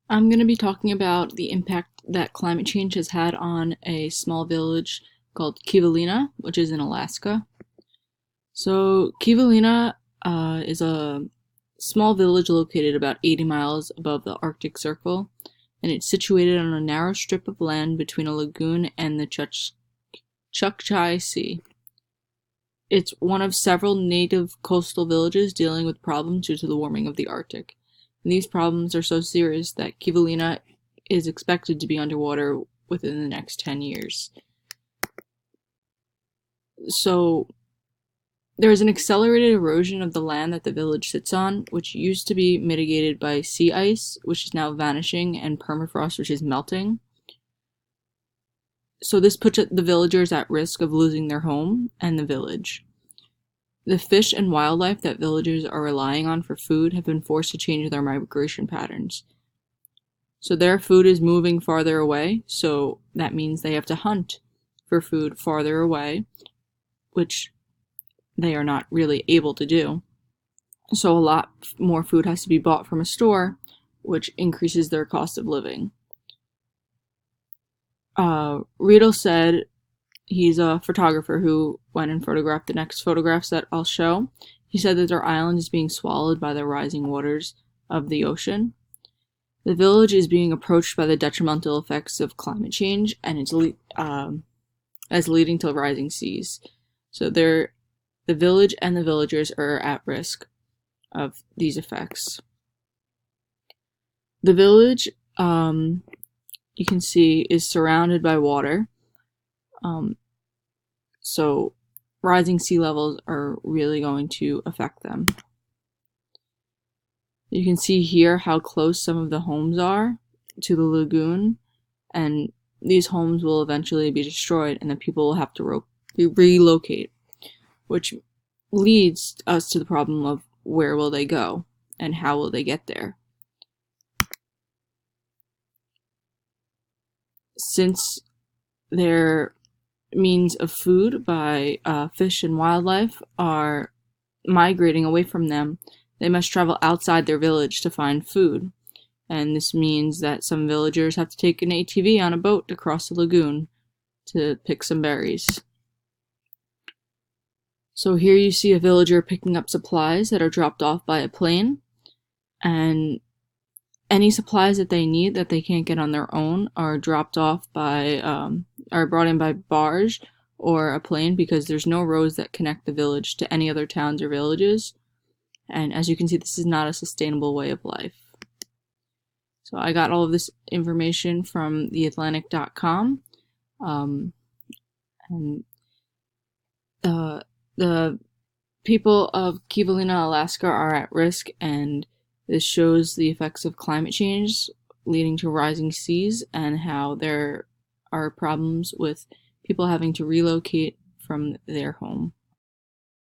I'm going to be talking about the impact that climate change has had on a small village called Kivalina, which is in Alaska. So, Kivalina is a small village located about 80 miles above the Arctic Circle, and it's situated on a narrow strip of land between a lagoon and the Chukchi Sea. It's one of several native coastal villages dealing with problems due to the warming of the Arctic. And these problems are so serious that Kivalina is expected to be underwater within the next 10 years. So there is an accelerated erosion of the land that the village sits on, which used to be mitigated by sea ice, which is now vanishing, and permafrost, which is melting. So this puts the villagers at risk of losing their home and the village. The fish and wildlife that villagers are relying on for food have been forced to change their migration patterns. So their food is moving farther away, so that means they have to hunt for food farther away, which they are not really able to do. So a lot more food has to be bought from a store, which increases their cost of living. Riedel said he's a photographer who went and photographed the next photographs that I'll show. He said that their island is being swallowed by the rising waters of the ocean. The village is being approached by the detrimental effects of climate change, and it's leading to rising seas. So the village and the villagers are at risk of these effects. The village, you can see, is surrounded by water. So rising sea levels are really going to affect them. You can see here how close some of the homes are to the lagoon, and these homes will eventually be destroyed and the people will have to relocate, which leads us to the problem of where will they go and how will they get there. Since their means of food by fish and wildlife are migrating away from them, they must travel outside their village to find food. And this means that some villagers have to take an ATV on a boat to cross the lagoon to pick some berries. So here you see a villager picking up supplies that are dropped off by a plane, and any supplies that they need that they can't get on their own are dropped off by, are brought in by barge or a plane, because there's no roads that connect the village to any other towns or villages. And as you can see, this is not a sustainable way of life. So I got all of this information from theatlantic.com. And the people of Kivalina, Alaska are at risk, and this shows the effects of climate change leading to rising seas and how there are problems with people having to relocate from their home.